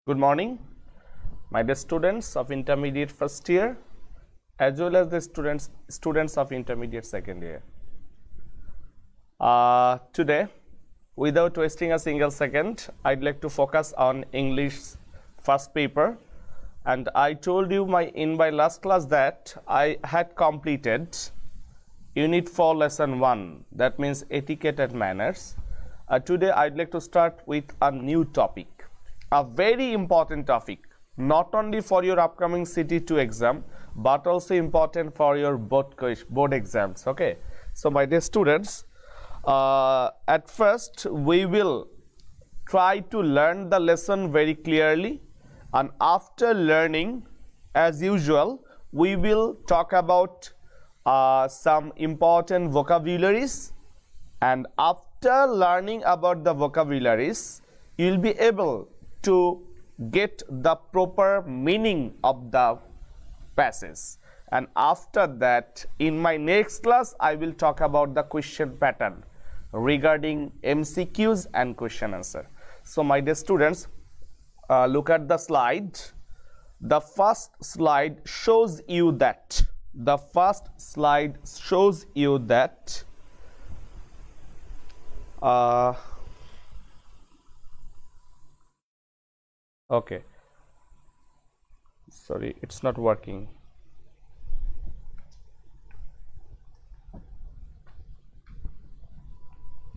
Good morning, my dear students of intermediate first year as well as the students of intermediate second year. Today, without wasting a single second, I'd like to focus on English first paper. And I told you in my last class that I had completed Unit 4 Lesson 1, that means Etiquette and Manners. Today, I'd like to start with a new topic. A very important topic, not only for your upcoming CT2 exam, but also important for your board exams. Okay, so my dear students, at first we will try to learn the lesson very clearly, and after learning, as usual, we will talk about some important vocabularies, and after learning about the vocabularies, you will be able to get the proper meaning of the passage. And after that, in my next class, I will talk about the question pattern regarding MCQs and question answer. So my dear students, look at the slide. The first slide shows you that okay, sorry, it's not working.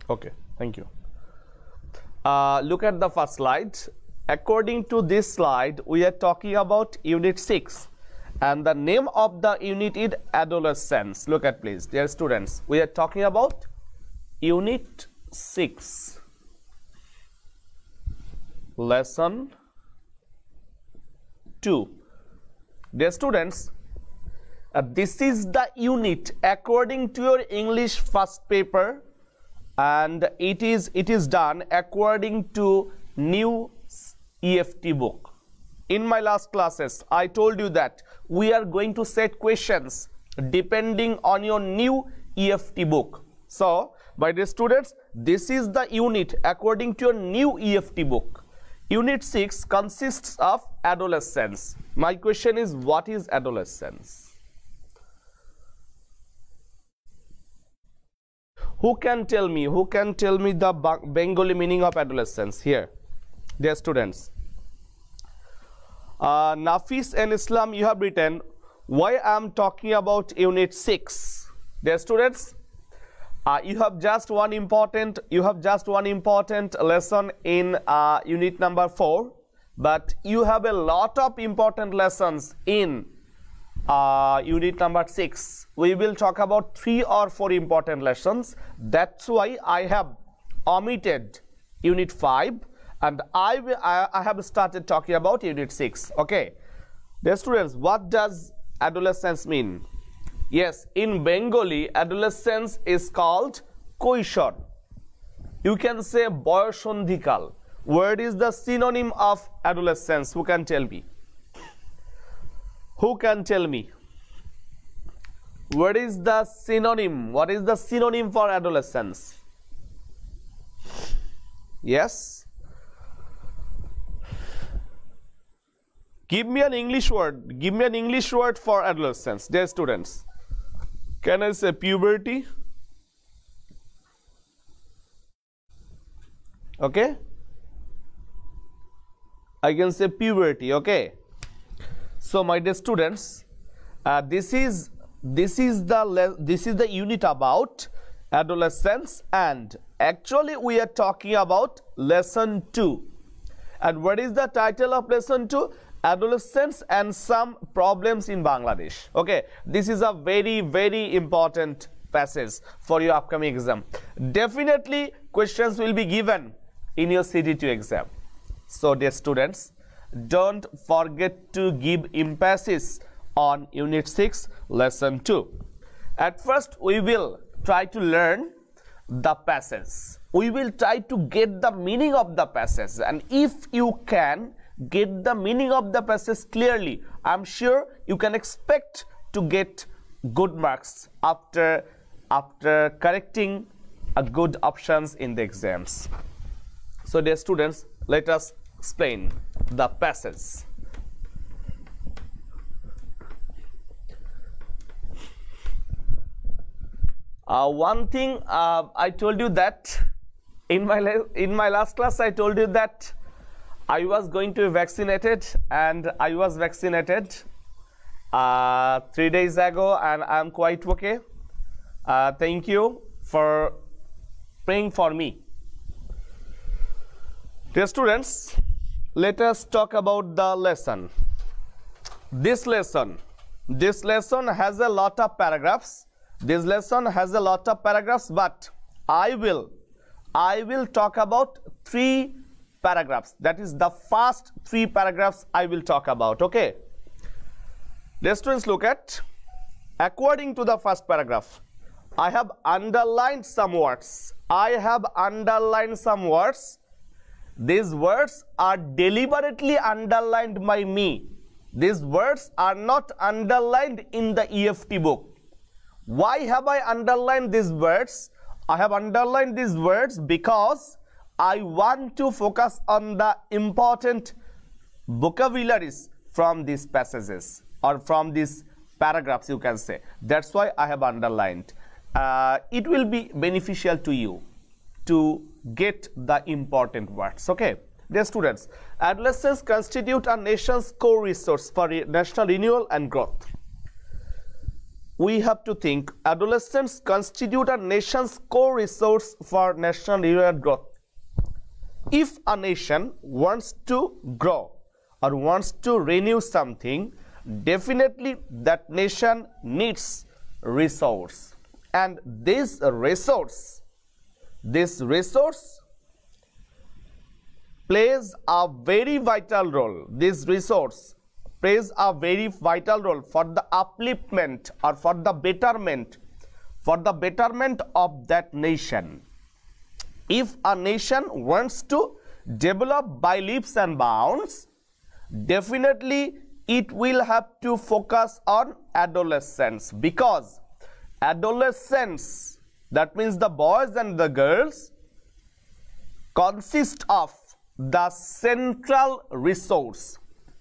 Okay, thank you. Look at the first slide. According to this slide, we are talking about Unit 6, and the name of the unit is Adolescence. Look at please, dear students, we are talking about Unit 6, Lesson 2. Dear students, this is the unit according to your English first paper, and it is done according to new EFT book. In my last classes, I told you that we are going to set questions depending on your new EFT book. So, my dear students, this is the unit according to your new EFT book. Unit 6 consists of adolescence. My question is, what is adolescence? Who can tell me the Bengali meaning of adolescence here, dear students? Nafis and Islam, you have written, why I am talking about Unit 6. Dear students, you have just one important lesson in unit number 4, but you have a lot of important lessons in unit number 6. We will talk about 3 or 4 important lessons. That's why I have omitted unit 5, and I have started talking about unit 6. Okay, dear students, what does adolescence mean? Yes, in Bengali, adolescence is called koishor. You can say boyosondhikal. What is the synonym of adolescence? Who can tell me? Who can tell me? What is the synonym? What is the synonym for adolescence? Yes? Give me an English word. Give me an English word for adolescence, dear students. Can I say puberty? Okay, I can say puberty. Okay, so my dear students, this is the unit about adolescence, and actually we are talking about lesson 2. And what is the title of lesson 2? Adolescence and some problems in Bangladesh. Okay, this is a very, very important passage for your upcoming exam. Definitely questions will be given in your CT2 exam. So dear students, don't forget to give emphasis on Unit 6 Lesson 2. At first, we will try to learn the passage. We will try to get the meaning of the passage, and if you can get the meaning of the passage clearly, I'm sure you can expect to get good marks after correcting a good options in the exams. So dear students, let us explain. the passage. One thing I told you that in my last class I told you that I was going to be vaccinated, and I was vaccinated 3 days ago, and I am quite okay. Thank you for praying for me. Dear students, let us talk about the lesson. This lesson has a lot of paragraphs. This lesson has a lot of paragraphs, but I will talk about 3 paragraphs. That is the first 3 paragraphs I will talk about. Okay. Dear students, look at, according to the first paragraph, I have underlined some words. These words are deliberately underlined by me. These words are not underlined in the EFT book. Why have I underlined these words? I have underlined these words because I want to focus on the important vocabularies from these passages, or from these paragraphs, you can say. That's why I have underlined. It will be beneficial to you to get the important words. Okay. Dear students, adolescents constitute a nation's core resource for national renewal and growth. We have to think, adolescents constitute a nation's core resource for national renewal and growth. If a nation wants to grow or wants to renew something, definitely that nation needs resource. And this resource plays a very vital role. This resource plays a very vital role for the upliftment or for the betterment of that nation. If a nation wants to develop by leaps and bounds, definitely it will have to focus on adolescents, because adolescents, that means the boys and the girls, consist of the central resource,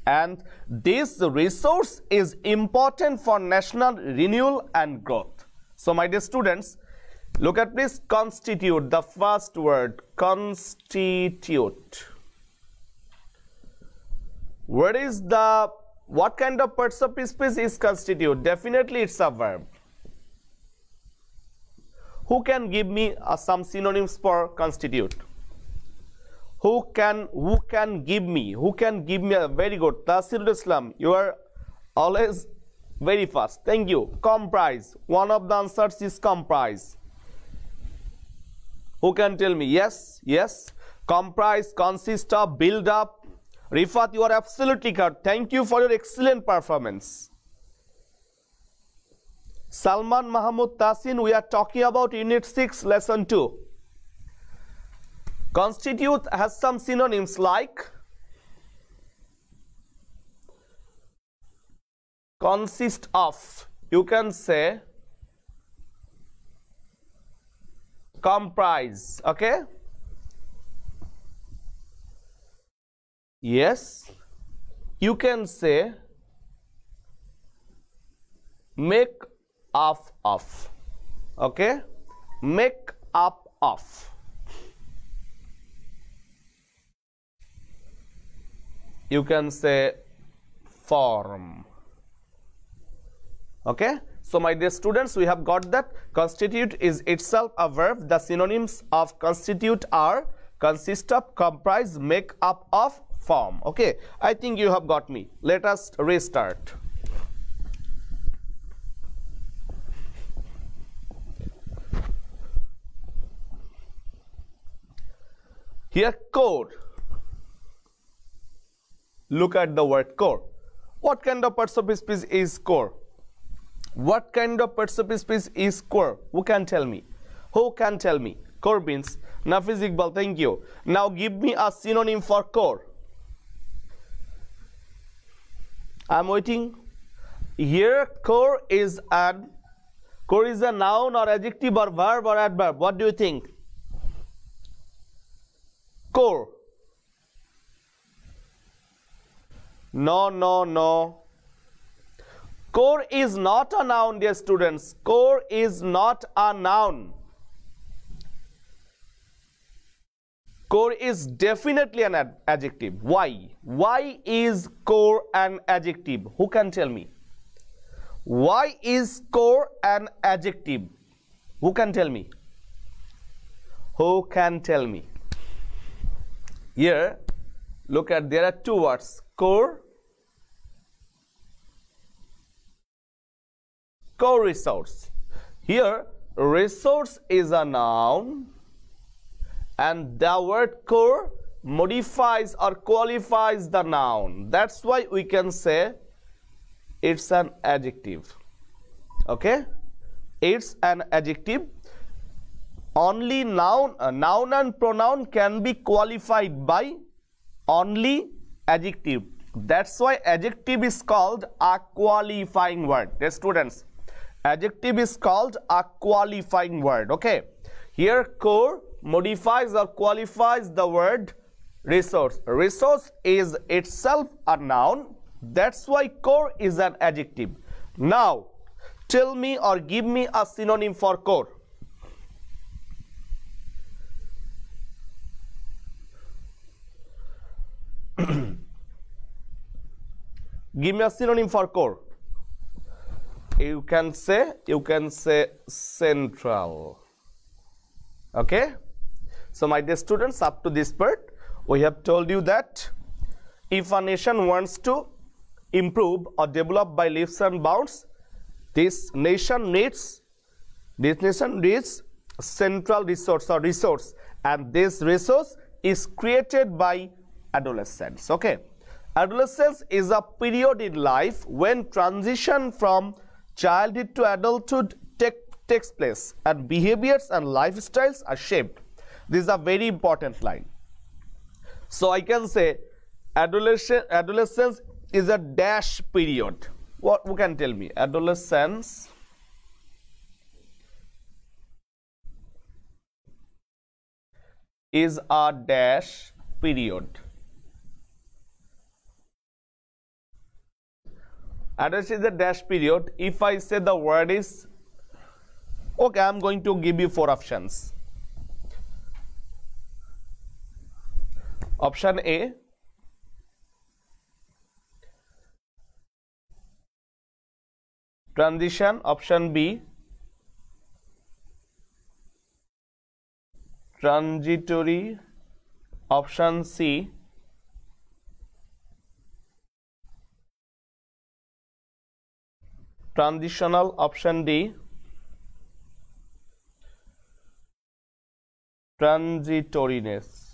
and this resource is important for national renewal and growth. So my dear students, look at this, constitute, the first word, constitute. What kind of parts of speech is constitute? Definitely it's a verb. Who can give me some synonyms for constitute? Who can give me a very good? Tasirul Islam, you are always very fast. Thank you. Comprise. One of the answers is comprise. Who can tell me? Yes. Comprise, consist of, build up. Rifat, you are absolutely correct. Thank you for your excellent performance. Salman Mahmoud Tasin, we are talking about Unit 6, Lesson 2. Constitute has some synonyms like consist of. You can say comprise. Okay. Yes. You can say make up of. Okay. Make up of. You can say form. Okay. So my dear students, we have got that constitute is itself a verb. The synonyms of constitute are consist of, comprise, make up of, form. Okay. I think you have got me. Let us restart. Here, core. Look at the word core. What kind of parts of speech is core? What kind of parts of speech is core? Who can tell me? Who can tell me? Core means Nafiz Iqbal, thank you. Now give me a synonym for core. I'm waiting. Here, core is a noun or adjective or verb or adverb. What do you think? Core. No, no, no. Core is not a noun, dear students. Core is not a noun. Core is definitely an adjective. Why? Why is core an adjective? Who can tell me? Why is core an adjective? Who can tell me? Who can tell me? Here, look at, there are two words, core, core resource. Here, resource is a noun and the word core modifies or qualifies the noun. That's why we can say it's an adjective. Okay? It's an adjective. Only noun and pronoun can be qualified by only adjective. That's why adjective is called a qualifying word. Yes, students, adjective is called a qualifying word. Okay, here core modifies or qualifies the word resource. Resource is itself a noun. That's why core is an adjective. Now tell me or give me a synonym for core. Give me a synonym for core. You can say central. Okay, so my dear students, up to this part we have told you that if a nation wants to improve or develop by leaps and bounds, this nation needs central resource or resource, and this resource is created by adolescence. Okay, adolescence is a period in life when transition from childhood to adulthood takes place and behaviors and lifestyles are shaped. This is a very important line. So I can say adolescence is a dash period. What, who can tell me? Adolescence is a dash period. Adolescence is a dash period. If I say the word is, okay, I am going to give you 4 options. Option A, transition. Option B, transitory. Option C, transitional. Option D, transitoriness.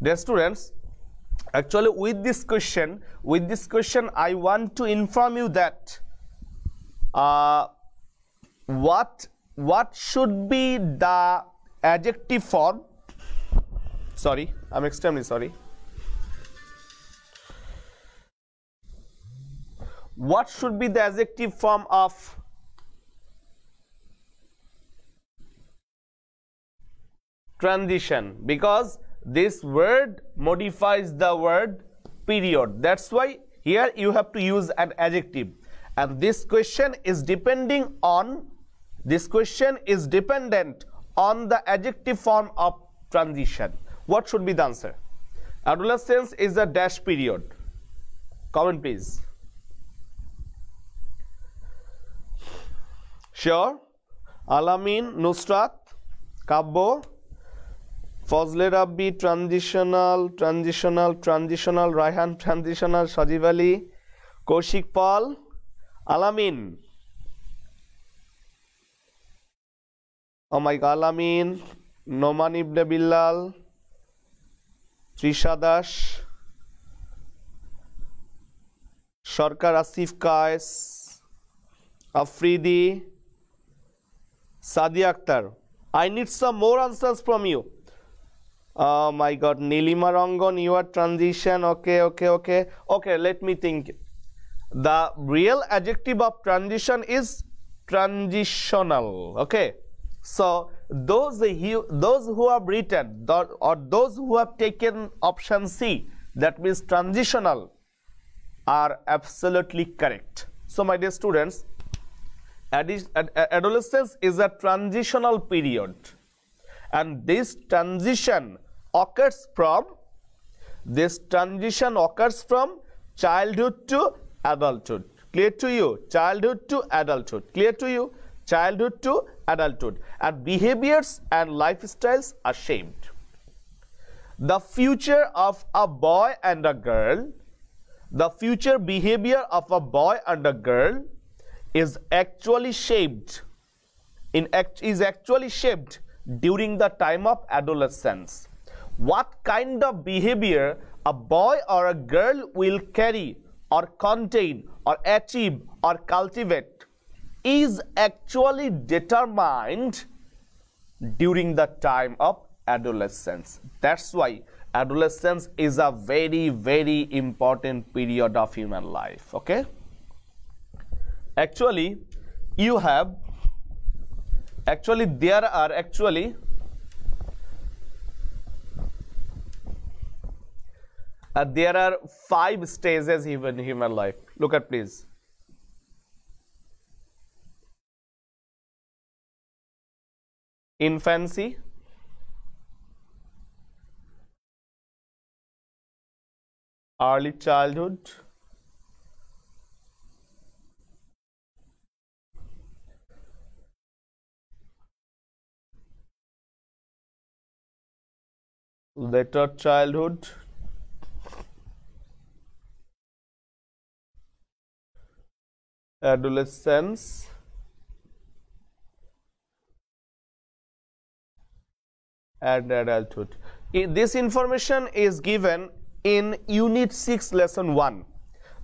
Dear students, actually with this question I want to inform you that what should be the adjective form. Sorry, I'm extremely sorry. What should be the adjective form of transition? Because this word modifies the word period. That's why here you have to use an adjective, and this question is dependent on the adjective form of transition. What should be the answer? Adolescence is a dash period. Comment please. Sure. Alamin, Nusrat, Kabbo, Fazle Rabbi, transitional, Raihan, transitional, Sajib Ali, Kaushik Paul, Alamin. Oh my God, Alamin, Noman Ibn Bilal, Trisha Dash, Sarkar Asif Kais, Afridi, Sadi Akhtar. I need some more answers from you. Oh my God, Nilima Rangon, you are transition. Okay, let me think. The real adjective of transition is transitional. Okay, so those who have written or those who have taken option C, that means transitional, are absolutely correct. So my dear students, adolescence is a transitional period, and this transition occurs from childhood to adulthood. Clear to you? Childhood to adulthood. Clear to you? Childhood to adulthood. And behaviors and lifestyles are shaped. The future of a boy and a girl, the future behavior of a boy and a girl is actually shaped during the time of adolescence. What kind of behavior a boy or a girl will carry or contain or achieve or cultivate is actually determined during the time of adolescence. That's why adolescence is a very, very important period of human life. Okay? There are 5 stages in human life. Look at please. Infancy, early childhood, later childhood, adolescence, and adulthood. This information is given in Unit 6 Lesson 1,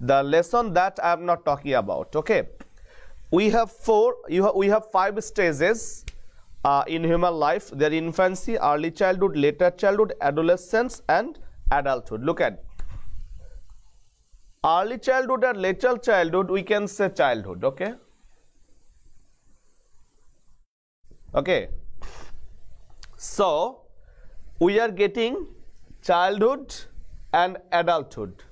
the lesson that I am not talking about. Okay, we have 5 stages in human life. There is infancy, early childhood, later childhood, adolescence, and adulthood. Look at early childhood and later childhood, we can say childhood. Okay, so we are getting childhood and adulthood.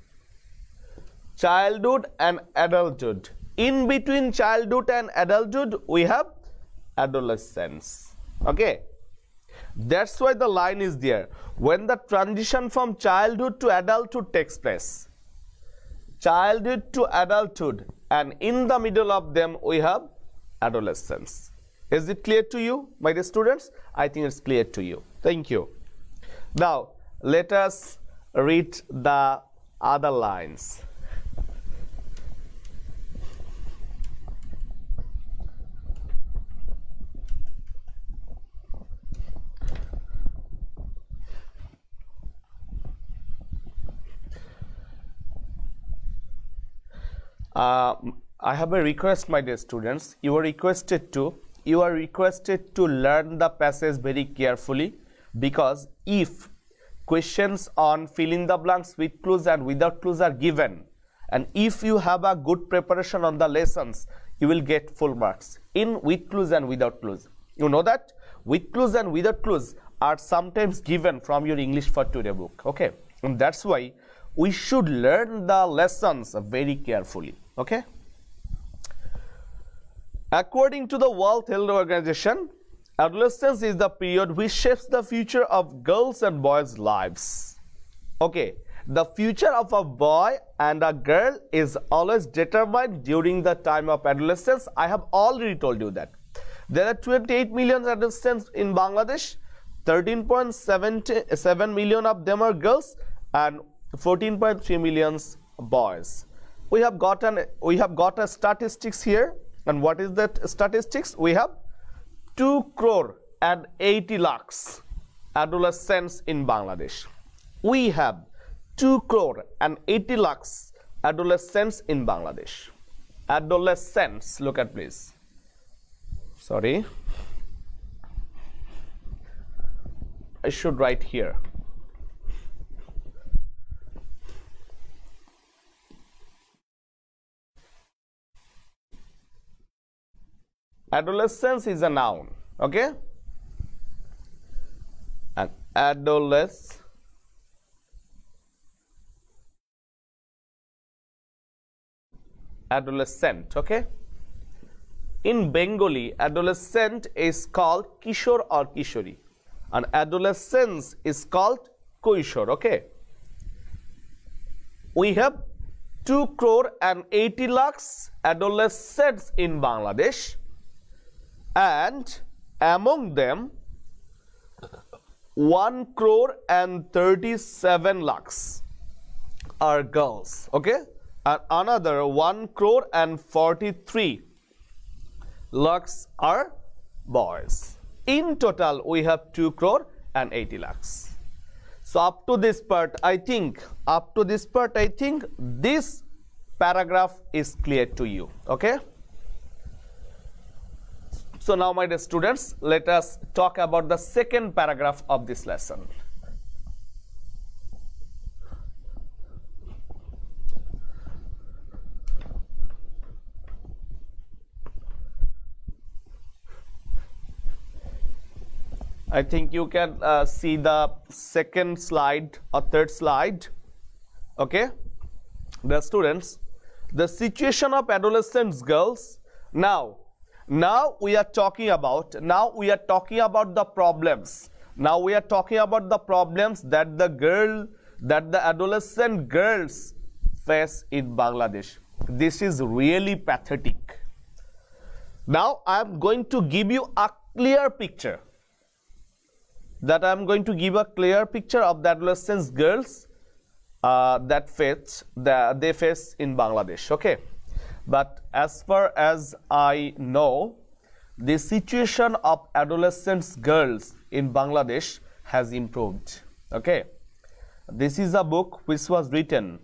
Childhood and adulthood. In between childhood and adulthood, we have adolescence. Okay, that's why the line is there. When the transition from childhood to adulthood takes place, childhood to adulthood, and in the middle of them we have adolescence. Is it clear to you, my dear students? I think it's clear to you. Thank you. Now let us read the other lines. I have a request, my dear students. You are requested to learn the passage very carefully, because if questions on fill in the blanks with clues and without clues are given, and if you have a good preparation on the lessons, you will get full marks in with clues and without clues. You know that with clues and without clues are sometimes given from your English for Today book. Okay, and that's why we should learn the lessons very carefully. Okay, according to the World Health Organization, adolescence is the period which shapes the future of girls and boys' lives. Okay, the future of a boy and a girl is always determined during the time of adolescence. I have already told you that. There are 28 million adolescents in Bangladesh. 13.7 million of them are girls and 14.3 million boys. We have got a statistics here, and what is that statistics? We have 2 crore and 80 lakhs adolescents in Bangladesh. We have 2 crore and 80 lakhs adolescents in Bangladesh. Adolescents, look at please. Sorry, I should write here. Adolescence is a noun. Okay, and adolescence adolescent, okay? In Bengali, adolescent is called Kishor or Kishori, and adolescence is called Koishor, okay? We have 2 crore and 80 lakhs adolescents in Bangladesh, and among them 1 crore and 37 lakhs are girls, okay? And another 1 crore and 43 lakhs are boys. In total, we have 2 crore and 80 lakhs. So up to this part, I think this paragraph is clear to you, okay? So now, my dear students, let us talk about the second paragraph of this lesson. I think you can see the second slide or third slide, okay? The students, the situation of adolescent girls. Now we are talking about the problems. Now we are talking about the problems that the adolescent girls face in Bangladesh. This is really pathetic. Now I am going to give you a clear picture. Of the adolescent girls that they face in Bangladesh, okay? But as far as I know, the situation of adolescent girls in Bangladesh has improved, okay? This is a book which was written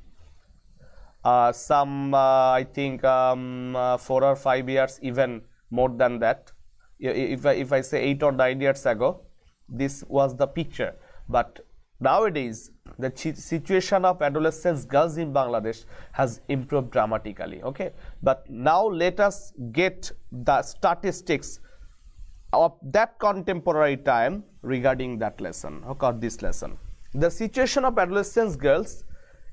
I think 4 or 5 years, even more than that. If I say 8 or 9 years ago, this was the picture. But nowadays, the situation of adolescent girls in Bangladesh has improved dramatically, okay? But now let us get the statistics of that contemporary time regarding that lesson, okay, this lesson. The situation of adolescent girls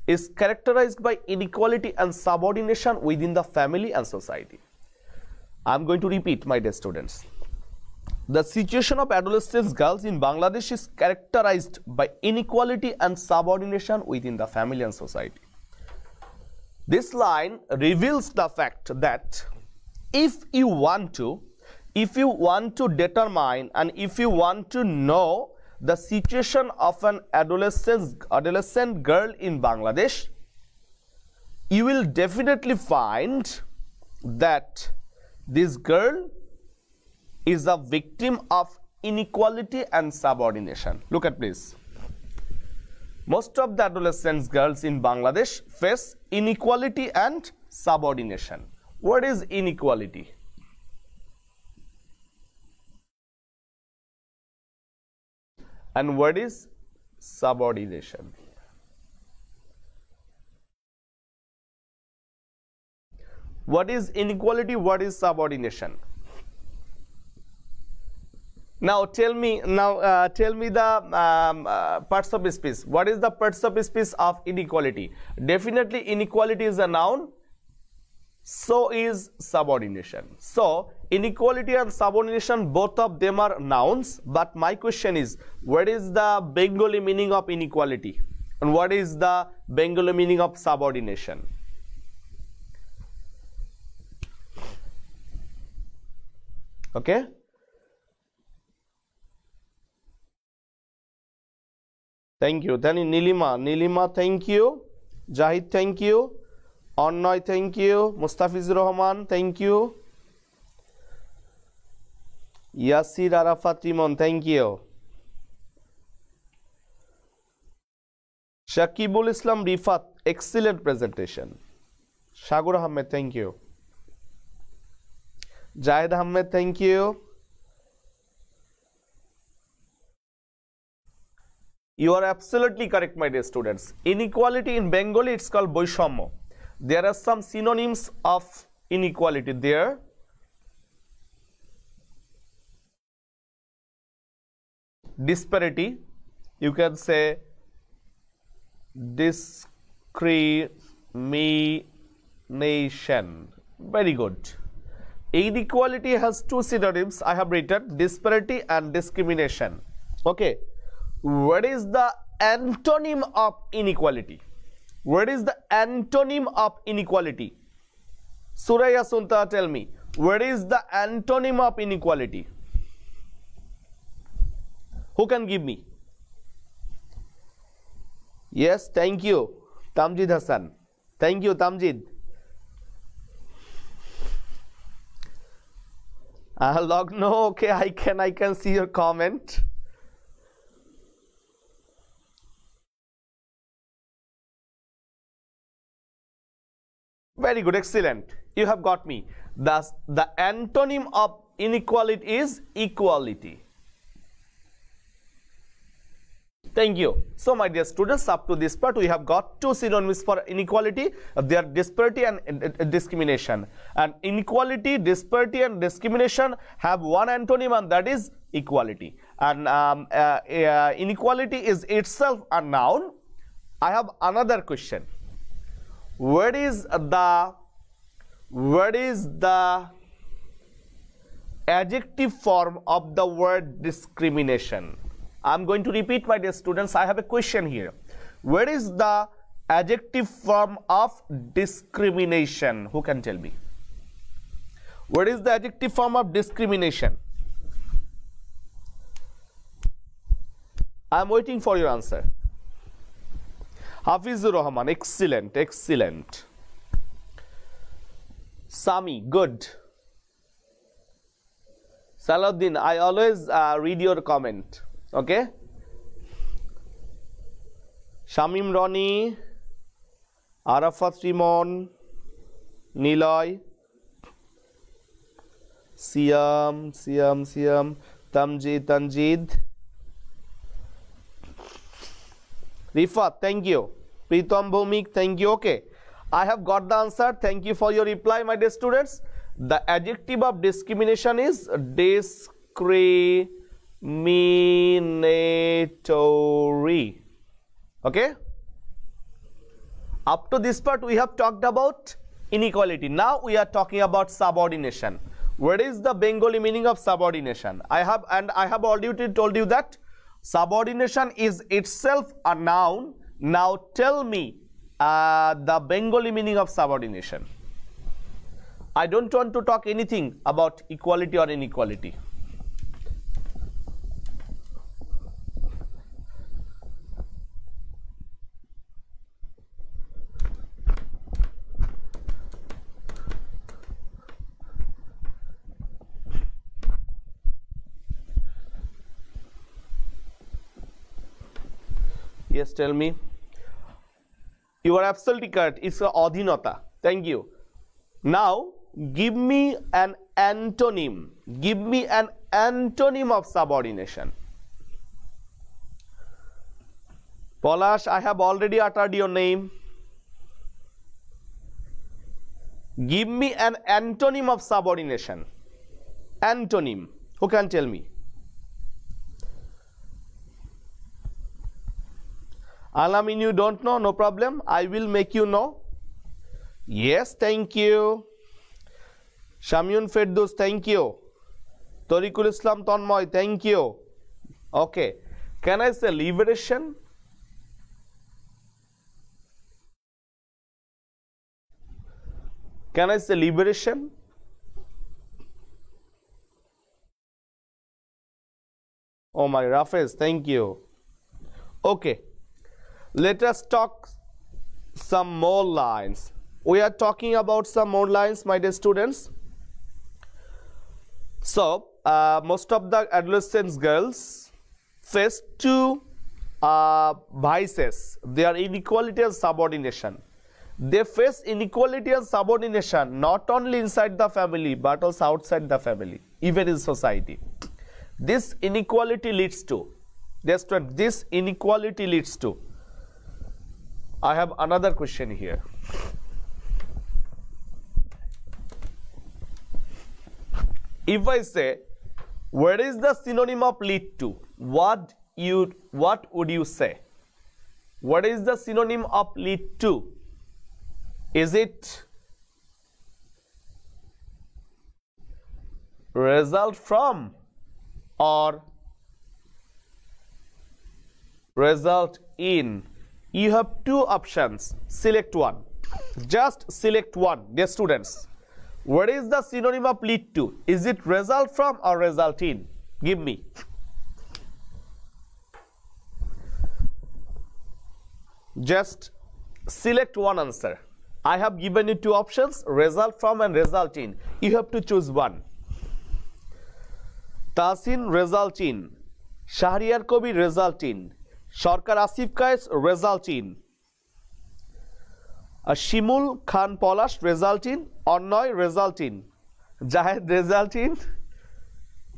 is characterized by inequality and subordination within the family and society. I am going to repeat, my dear students. The situation of adolescent girls in Bangladesh is characterized by inequality and subordination within the family and society. This line reveals the fact that if you want to determine and if you want to know the situation of an adolescent girl in Bangladesh, you will definitely find that this girl is a victim of inequality and subordination. Look at please. Most of the adolescent girls in Bangladesh face inequality and subordination. What is inequality? And what is subordination? What is inequality? What is subordination? Now tell me the parts of speech. What is the parts of speech of inequality? Definitely inequality is a noun. So is subordination. So inequality and subordination, both of them are nouns. But my question is, what is the Bengali meaning of inequality? And what is the Bengali meaning of subordination? Okay. Thank you. Then Nilima, thank you. Jahid, thank you. Annoy, thank you. Mustafizur Rahman, thank you. Yasir Arafat Timon, thank you. Shakibul Islam Rifat, excellent presentation. Shagur Ahmed, thank you. Jahid Ahmed, thank you. You are absolutely correct, my dear students. Inequality in Bengali, it's called boishammo. There are some synonyms of inequality there. Disparity, you can say discrimination. Nation. Very good. Inequality has two synonyms. I have written disparity and discrimination. Okay. What is the antonym of inequality? What is the antonym of inequality? Suraya Sunta, tell me. What is the antonym of inequality? Who can give me? Yes, thank you. Tamjid Hassan. Thank you, Tamjid. Log no, okay, I can see your comment. Very good, excellent. You have got me. Thus, the antonym of inequality is equality. Thank you. So, my dear students, up to this part, we have got two synonyms for inequality. They are disparity and discrimination. And inequality, disparity, and discrimination have one antonym, and that is equality. And inequality is itself a noun. I have another question. What is the adjective form of the word discrimination? I'm going to repeat, my dear students. I have a question here. What is the adjective form of discrimination? Who can tell me? What is the adjective form of discrimination? I'm waiting for your answer. Hafizur Rahman, excellent, excellent. Sami, good. Salahuddin, I always read your comment. Okay. Shamim Roni, Arafat Rimon, Niloy, Siam, Tanjid, Rifat, thank you. Pritam Bhumik, thank you. Okay. I have got the answer. Thank you for your reply, my dear students. The adjective of discrimination is discriminatory. Okay. Up to this part, we have talked about inequality. Now we are talking about subordination. What is the Bengali meaning of subordination? I have already told you that subordination is itself a noun. Now tell me the Bengali meaning of subordination. I don't want to talk anything about equality or inequality. Yes, tell me. You are absolutely correct. It's a adhinata. Thank you. Now, give me an antonym. Give me an antonym of subordination. Polash, I have already uttered your name. Give me an antonym of subordination. Antonym. Who can tell me? Alamin, you don't know, no problem. I will make you know. Yes, thank you. Shamyun Ferdous, thank you. Tariqul Islam Tanmoy, thank you. Okay. Can I say liberation? Can I say liberation? Oh my, Rafez, thank you. Okay. Let us talk some more lines. We are talking about some more lines, my dear students. So, most of the adolescent girls face two vices. They are inequality and subordination. They face inequality and subordination not only inside the family but also outside the family, even in society. This inequality leads to, this inequality leads to, I have another question here. If I say, what is the synonym of lead to? What would you say? What is the synonym of lead to? Is it result from or result in? You have two options. Select one. Just select one, dear students. What is the synonym of lead to? Is it result from or result in? Give me. Just select one answer. I have given you two options, result from and result in. You have to choose one. Tahsin, result in. Shahriyar Kobi, result in. Sharkar Asif Kais, result in. Shimul Khan Polash, result in. Ornoy, result in. Jahed, result in.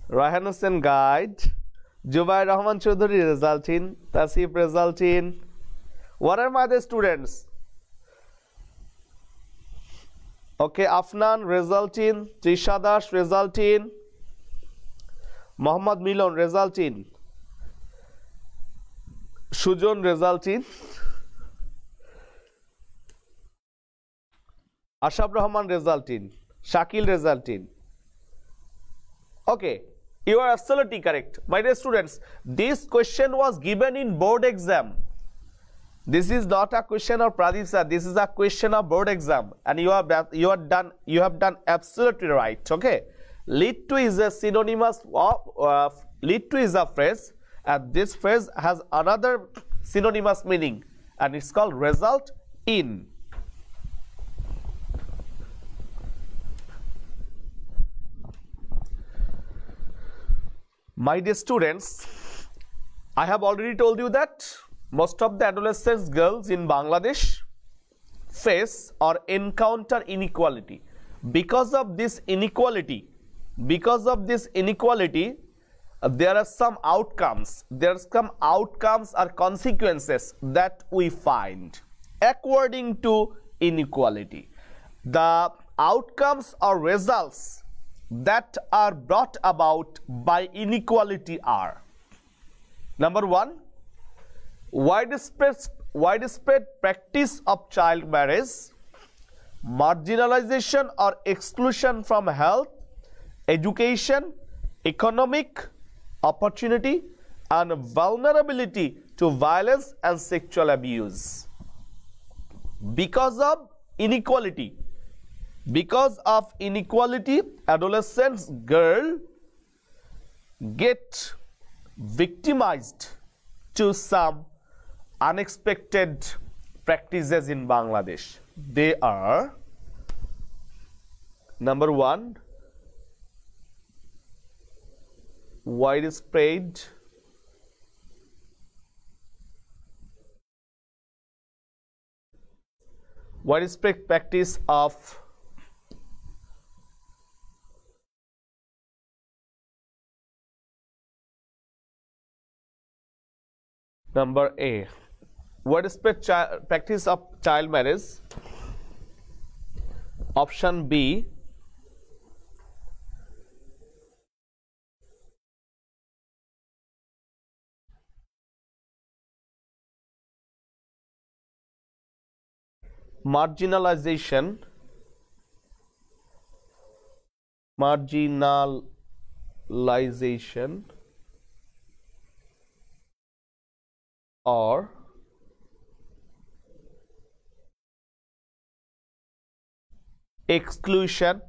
Rahan Hussain, guide. Jubair Rahman Chaudhary, result in. Tasif, result in. What are my other students? Okay, Afnan, result in. Trisha Dash, result in. Muhammad Milon, result in. Sujon, result in. Ashab Rahman, result in. Shakil, result in. Okay, you are absolutely correct. My dear students, this question was given in board exam. This is not a question of Pradeep sir. This is a question of board exam, and you have done absolutely right. Okay, lead to is a synonymous of lead to is a phrase, and this phrase has another synonymous meaning, and it's called result in. My dear students, I have already told you that most of the adolescent girls in Bangladesh face or encounter inequality. Because of this inequality, there are some outcomes. There are some outcomes or consequences that we find according to inequality. The outcomes or results that are brought about by inequality are: number one, widespread practice of child marriage, marginalization or exclusion from health, education, economic opportunity, and vulnerability to violence and sexual abuse. Because of inequality, adolescents girls get victimized to some unexpected practices in Bangladesh. They are: number one, widespread practice of number A, widespread practice of child marriage. Option B, marginalization or exclusion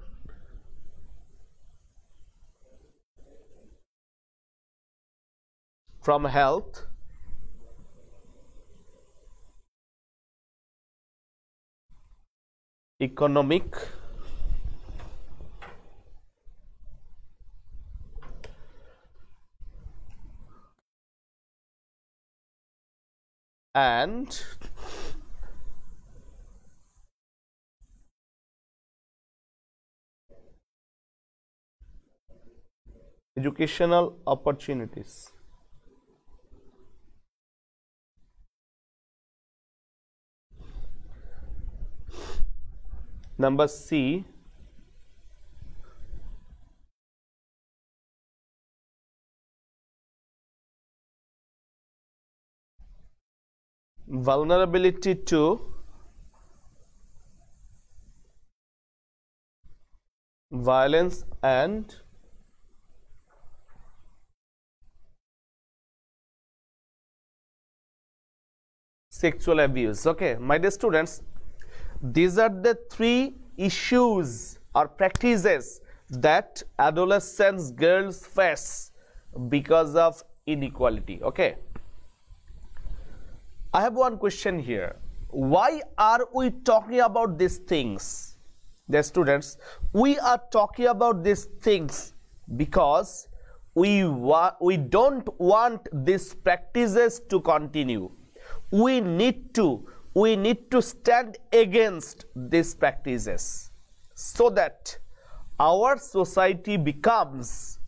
from health, economic, and educational opportunities. Number C, vulnerability to violence and sexual abuse. Okay, my dear students, these are the three issues or practices that adolescents girls face because of inequality. Okay, I have one question here. Why are we talking about these things? The students, we are talking about these things because we don't want these practices to continue. We need to stand against these practices so that our society becomes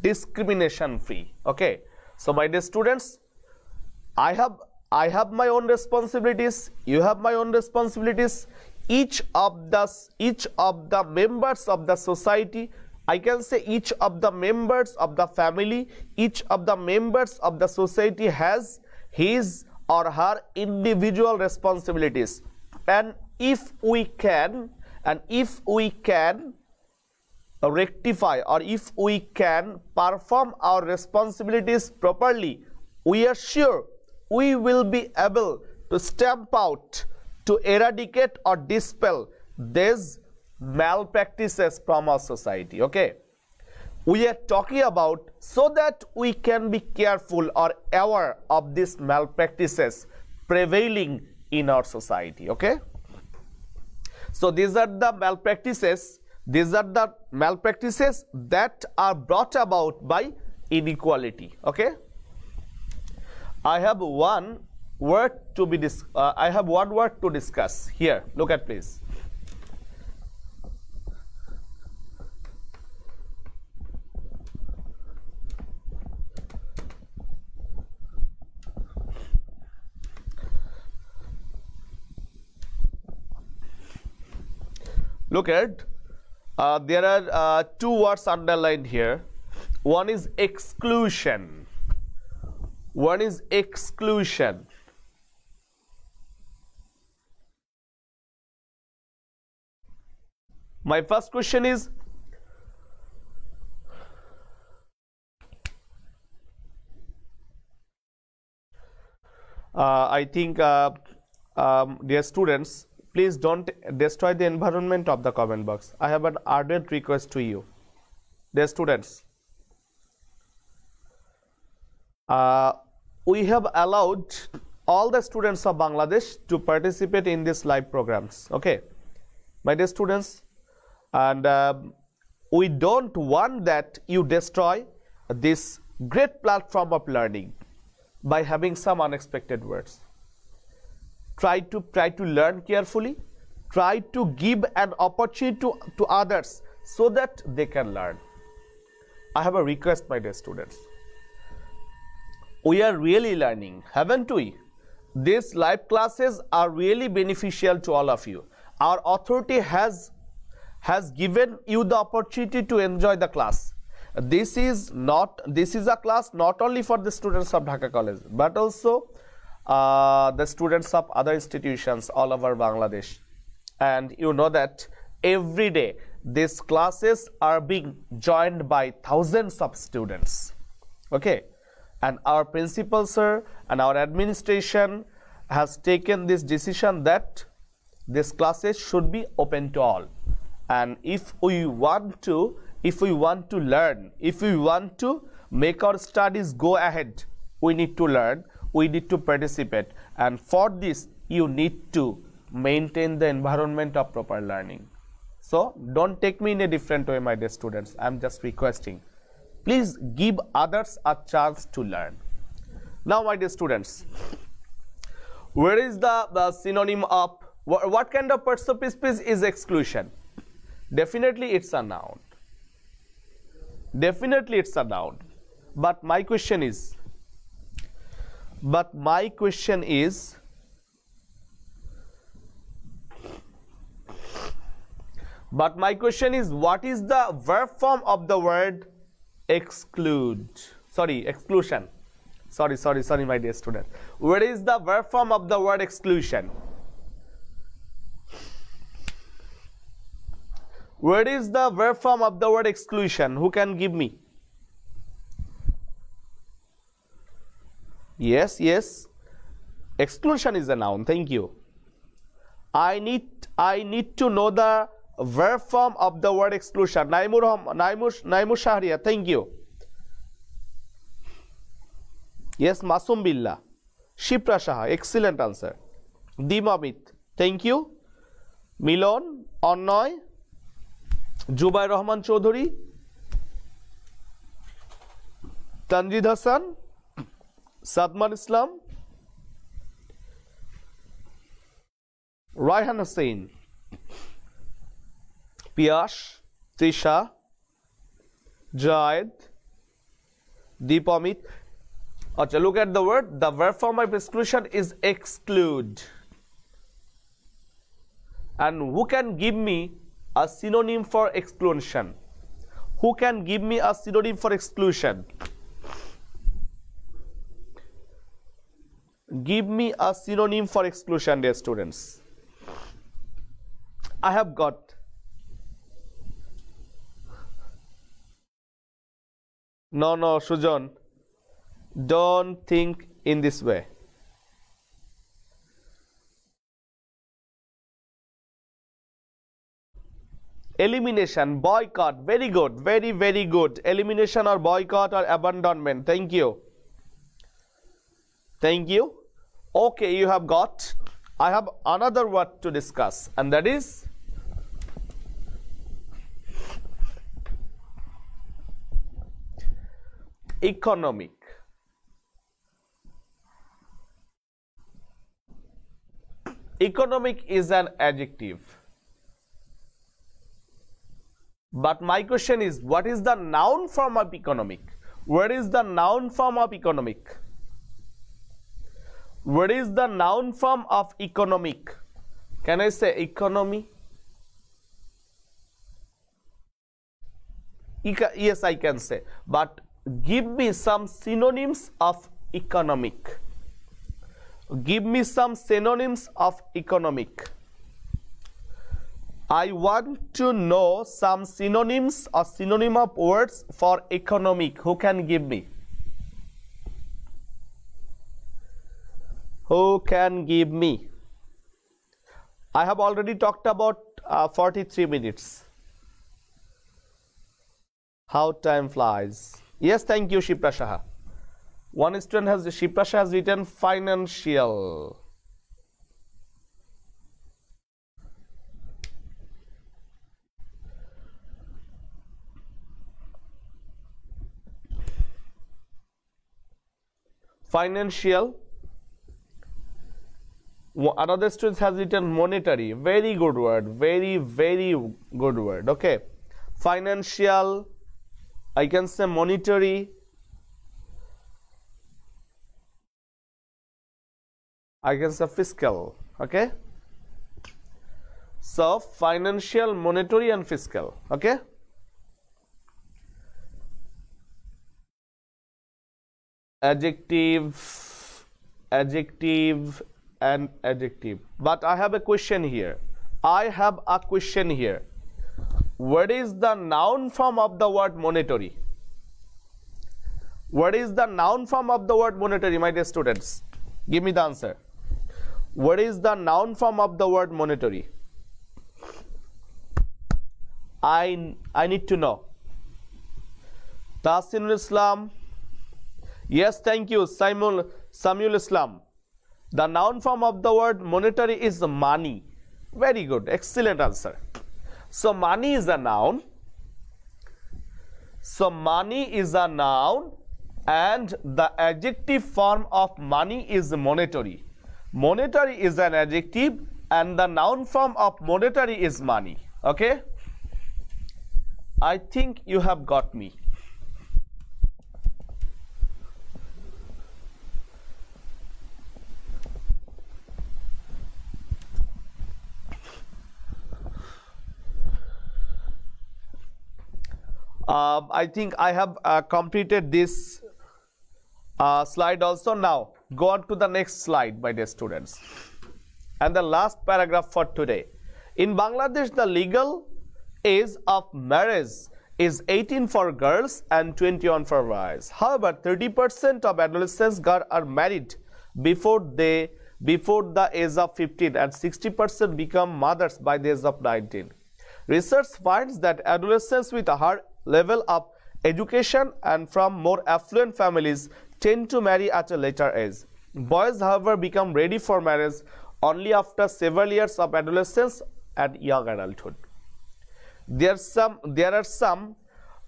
discrimination free. Okay, so my dear students, I have my own responsibilities, you have my own responsibilities. Each of the members of the society, I can say each of the members of the family, each of the members of the society has his or her individual responsibilities, and if we can rectify, or if we can perform our responsibilities properly, we are sure we will be able to stamp out, to eradicate or dispel these malpractices from our society. Okay, we are talking about so that we can be careful or aware of these malpractices prevailing in our society. Okay, so these are the malpractices that are brought about by inequality. Okay, I have one word to discuss here. Look at please. Look at, there are two words underlined here. One is exclusion. One is exclusion. My first question is, I think, dear students, please don't destroy the environment of the comment box. I have an ardent request to you, dear students. We have allowed all the students of Bangladesh to participate in these live programs. Okay, my dear students, and we don't want that you destroy this great platform of learning by having some unexpected words. Try to learn carefully. Try to give an opportunity to others so that they can learn. I have a request, my dear students. We are really learning, haven't we? These live classes are really beneficial to all of you. Our authority has given you the opportunity to enjoy the class. This is a class not only for the students of Dhaka College, but also the students of other institutions all over Bangladesh. And you know that every day these classes are being joined by thousands of students. Okay, and our principal sir and our administration has taken this decision that these classes should be open to all. And if we want to learn, if we want to make our studies go ahead, we need to learn, we need to participate, and for this you need to maintain the environment of proper learning. So don't take me in a different way, my dear students. I'm just requesting, please give others a chance to learn. Now, my dear students, where is the synonym of what kind of perceived speech is exclusion? Definitely it's a noun. Definitely it's a noun. But my question is, what is the verb form of the word exclude? Exclusion. Sorry, my dear student. What is the verb form of the word exclusion? What is the verb form of the word exclusion? Who can give me? Yes. Exclusion is a noun. Thank you. I need to know the verb form of the word exclusion. Naimur Shahriya, thank you. Yes, Masum Billah. Shipra Shah, excellent answer. Dimamit, thank you. Milon, Onnoy, Jubai Rahman Chaudhuri, Tanjid Hassan, Sadman Islam, Raihan Hussain, Piyash, Trisha, Jayed, Deepamit. Okay, look at the word. The verb form of exclusion is exclude. And who can give me a synonym for exclusion? Who can give me a synonym for exclusion? Give me a synonym for exclusion, dear students. I have got. No, Sujan. Don't think in this way. Elimination, boycott, very good, very, very good. Elimination or boycott or abandonment. Thank you. Thank you. Okay, you have got. I have another word to discuss, and that is economic. Economic is an adjective. But my question is, what is the noun form of economic? Where is the noun form of economic? Where is the noun form of economic? Can I say economy? Yes, I can say. But give me some synonyms of economic. Give me some synonyms of economic. I want to know some synonyms or synonym of words for economic. Who can give me? Who can give me? I have already talked about 43 minutes. How time flies. Yes, thank you, Shipra Shah. One student has, Shipra Shah has written financial. Financial. Another student has written monetary. Very good word. Very, very good word. Okay. Financial. I can say monetary. I can say fiscal. Okay. So financial, monetary, and fiscal. Okay. Adjective, adjective, and adjective. But I have a question here. I have a question here. What is the noun form of the word monetary? What is the noun form of the word monetary, my dear students? Give me the answer. What is the noun form of the word monetary? I need to know. Tahsinul Islam. Yes, thank you, Samuel Islam. The noun form of the word monetary is money. Very good, excellent answer. So money is a noun. So money is a noun, and the adjective form of money is monetary. Monetary is an adjective, and the noun form of monetary is money. Okay? I think you have got me. I think I have completed this slide also. Now go on to the next slide, my dear students, and the last paragraph for today. In Bangladesh, the legal age of marriage is 18 for girls and 21 for boys. However, 30% of adolescents are married before they before the age of 15 and 60% become mothers by the age of 19. Research finds that adolescents with a higher level of education and from more affluent families tend to marry at a later age. Boys, however, become ready for marriage only after several years of adolescence and young adulthood. There are some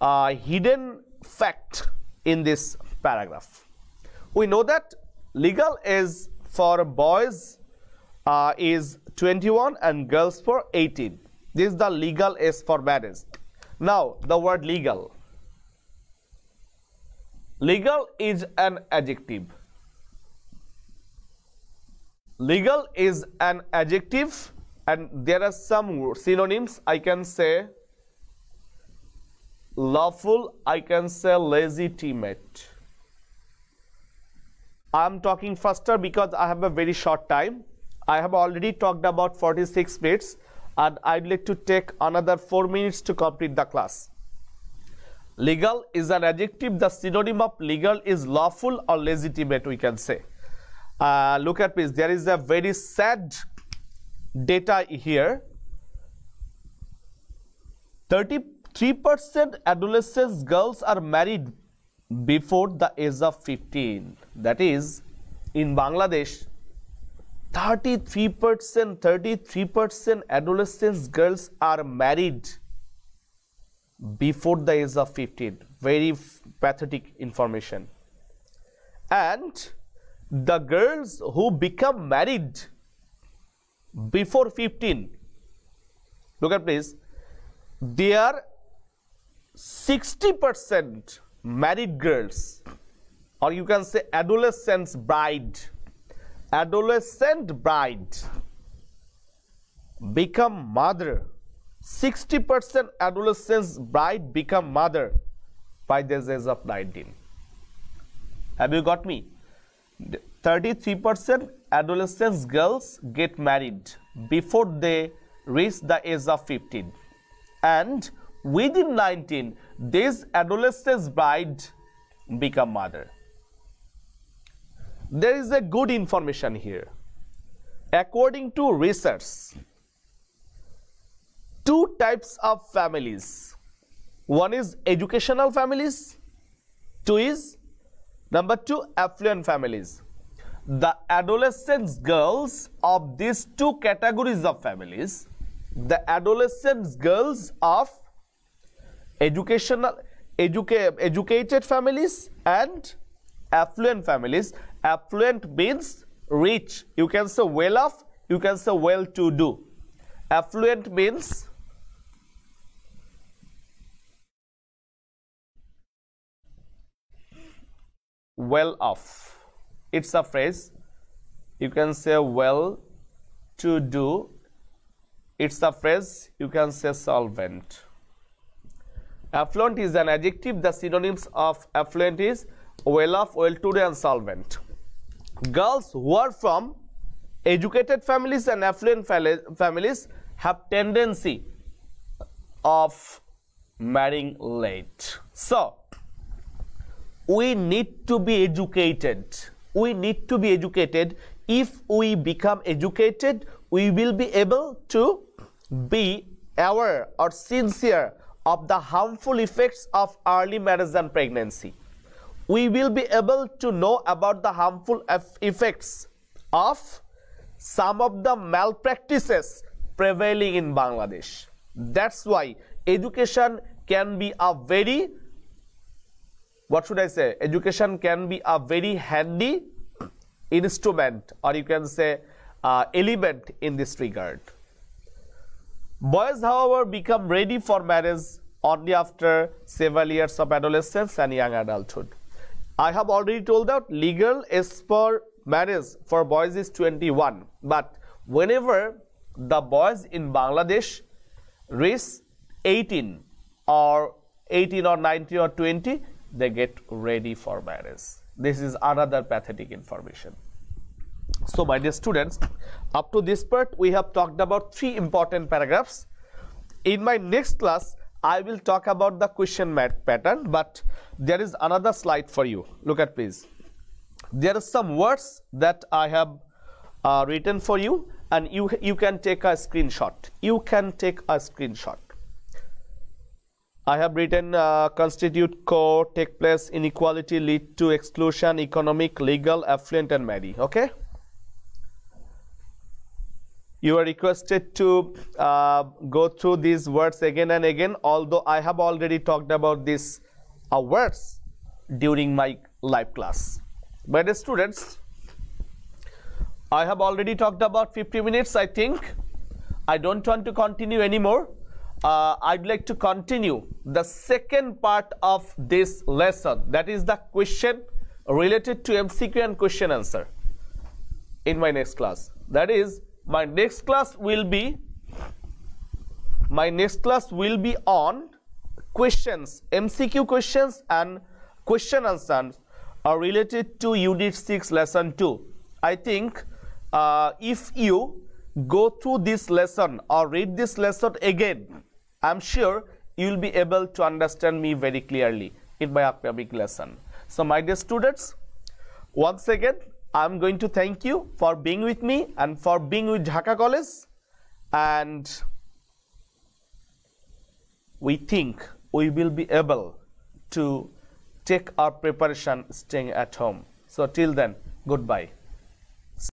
hidden fact in this paragraph. We know that legal age for boys is 21 and girls for 18. This is the legal age for marriage. Now, the word legal. Legal is an adjective. Legal is an adjective, and there are some synonyms. I can say lawful, I can say legitimate. I am talking faster because I have a very short time. I have already talked about 46 minutes and I'd like to take another 4 minutes to complete the class. Legal is an adjective. The synonym of legal is lawful or legitimate, we can say. Look at this. There is a very sad data here. 33% adolescent girls are married before the age of 15. That is, in Bangladesh, 33% adolescent girls are married before the age of 15. Very pathetic information. And the girls who become married before 15, look at this, they are 60% married girls, or you can say adolescent bride become mother. 60% adolescent bride become mother by the age of 19. Have you got me? 33% adolescent girls get married before they reach the age of 15, and within 19 these adolescent bride become mother. There is a good information here. According to research, two types of families. One is educational families, number two, affluent families. The adolescent girls of these two categories of families, the adolescent girls of educated families and affluent families. Affluent means rich. You can say well off, you can say well to do. Affluent means well off. It's a phrase. You can say well to do. It's a phrase. You can say solvent. Affluent is an adjective. The synonyms of affluent is well off, well to do, and solvent. Girls who are from educated families and affluent families have tendency of marrying late. So we need to be educated. We need to be educated. If we become educated, we will be able to be aware or sincere of the harmful effects of early marriage and pregnancy. We will be able to know about the harmful effects of some of the malpractices prevailing in Bangladesh. That's why education can be a very, education can be a very handy instrument, or you can say element in this regard. Boys, however, become ready for marriage only after several years of adolescence and young adulthood. I have already told that legal age for marriage for boys is 21, but whenever the boys in Bangladesh reach 18 or 19 or 20, they get ready for marriage. This is another pathetic information. So, my dear students, up to this part we have talked about 3 important paragraphs. In my next class, I will talk about the question pattern, but there is another slide for you. Look at please. There are some words that I have written for you, and you can take a screenshot. You can take a screenshot. I have written constitute, core, take place, inequality, lead to exclusion, economic, legal, affluent, and marry. Okay. You are requested to go through these words again and again, although I have already talked about these words during my live class. But students, I have already talked about 50 minutes, I think. I don't want to continue anymore. I'd like to continue the second part of this lesson, that is the question related to MCQ and question answer, in my next class. That is, my next class will be on questions, MCQ questions and question answers are related to Unit 6 Lesson 2. I think if you go through this lesson or read this lesson again, I'm sure you will be able to understand me very clearly in my upcoming lesson. So my dear students, once again, I'm going to thank you for being with me and for being with Dhaka College, and we think we will be able to take our preparation staying at home. So till then, goodbye.